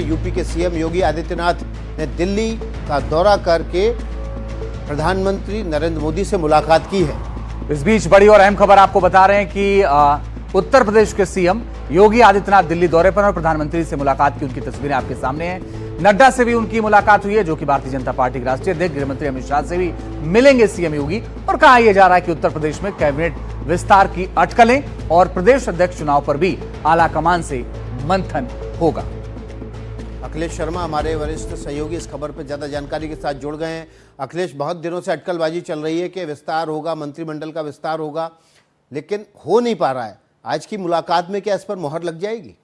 UP के CM Yogi Adityanath ने दिल्ली का दौरा करके प्रधानमंत्री नरेंद्र मोदी से मुलाकात की है। इस बीच बड़ी और अहम खबर आपको बता रहे हैं कि उत्तर प्रदेश के सीएम योगी आदित्यनाथ दिल्ली दौरे पर और प्रधानमंत्री से मुलाकात की उनकी तस्वीरें आपके सामने हैं। नड्डा से भी उनकी मुलाकात हुई है, जो कि भारतीय जनता पार्टी के राष्ट्रीय अध्यक्ष गृहमंत्री अमित शाह से भी मिलेंगे सीएम योगी। और कहा यह जा रहा है कि उत्तर प्रदेश में कैबिनेट विस्तार की अटकलें और प्रदेश अध्यक्ष चुनाव पर भी आलाकमान से मंथन होगा। अखिलेश शर्मा हमारे वरिष्ठ सहयोगी इस खबर पर ज्यादा जानकारी के साथ जुड़ गए हैं। अखिलेश, बहुत दिनों से अटकलबाजी चल रही है कि विस्तार होगा, मंत्रिमंडल का विस्तार होगा, लेकिन हो नहीं पा रहा है। आज की मुलाकात में क्या इस पर मोहर लग जाएगी?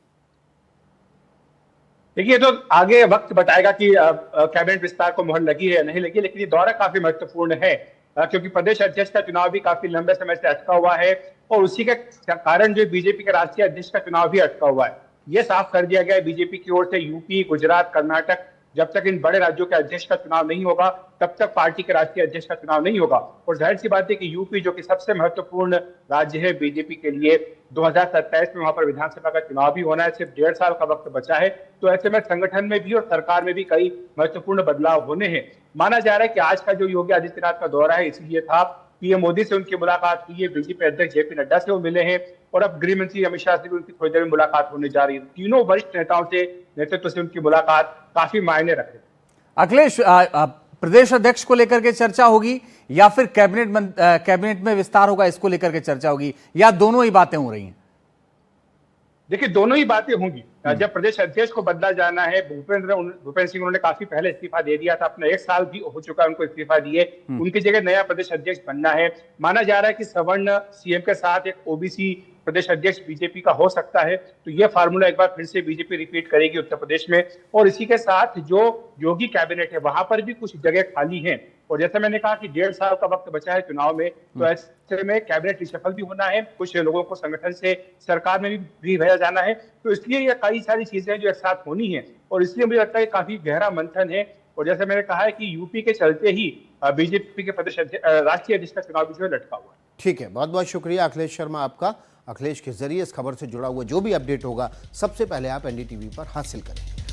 देखिए, तो आगे वक्त बताएगा कि कैबिनेट विस्तार को मोहर लगी है या नहीं लगी, लेकिन ये दौरा काफी महत्वपूर्ण है क्योंकि प्रदेश अध्यक्ष का चुनाव भी काफी लंबे समय से अटका हुआ है और उसी के कारण जो बीजेपी के राष्ट्रीय अध्यक्ष का चुनाव भी अटका हुआ है। ये साफ कर दिया गया है बीजेपी की ओर से, यूपी, गुजरात, कर्नाटक, जब तक इन बड़े राज्यों के अध्यक्ष का चुनाव नहीं होगा तब तक पार्टी के राष्ट्रीय अध्यक्ष का चुनाव नहीं होगा। और जाहिर सी बात है कि यूपी, जो कि सबसे महत्वपूर्ण राज्य है बीजेपी के लिए, 2027 में वहां पर विधानसभा का चुनाव भी होना है, सिर्फ 1.5 साल का वक्त बचा है। तो ऐसे में संगठन में भी और सरकार में भी कई महत्वपूर्ण बदलाव होने हैं। माना जा रहा है कि आज का जो योगी आदित्यनाथ का दौरा है इसलिए था, पीएम मोदी से उनकी मुलाकात हुई है, बीजेपी अध्यक्ष जेपी नड्डा से वो मिले हैं और अब गृह मंत्री अमित शाह से भी उनकी थोड़ी देर में मुलाकात होने जा रही है। तीनों वरिष्ठ नेताओं से, नेतृत्व से उनकी मुलाकात काफी मायने रखे। अखिलेश, प्रदेश अध्यक्ष को लेकर के चर्चा होगी या फिर कैबिनेट में विस्तार होगा, इसको लेकर के चर्चा होगी, या दोनों ही बातें हो रही हैं? देखिए, दोनों ही बातें होंगी। जब प्रदेश अध्यक्ष को बदला जाना है, भूपेंद्र सिंह उन्होंने काफी पहले इस्तीफा दे दिया था, अपना 1 साल भी हो चुका है उनको इस्तीफा दिए, उनकी जगह नया प्रदेश अध्यक्ष बनना है। माना जा रहा है कि सवर्ण सीएम के साथ एक ओबीसी प्रदेश अध्यक्ष बीजेपी का हो सकता है। तो यह फार्मूला एक बार फिर से बीजेपी रिपीट करेगी उत्तर प्रदेश में। और इसी के साथ जो योगी कैबिनेट है वहां पर भी कुछ जगह खाली है। और जैसे मैंने कहा कि 1.5 साल का वक्त बचा है चुनाव में, तो ऐसे में कैबिनेट रिशफल भी होना है, कुछ लोगों को संगठन से सरकार में भी भेजा जाना है। तो इसलिए ये कई सारी चीजें जो एक साथ होनी है और इसलिए मुझे लगता है काफी गहरा मंथन है। और जैसे मैंने कहा है कि यूपी के चलते ही बीजेपी के प्रदेश राष्ट्रीय अध्यक्ष का चुनाव भी लटका हुआ है। ठीक है, बहुत बहुत शुक्रिया अखिलेश शर्मा आपका। अखिलेश के जरिए इस खबर से जुड़ा हुआ जो भी अपडेट होगा सबसे पहले आप एनडीटीवी पर हासिल करें।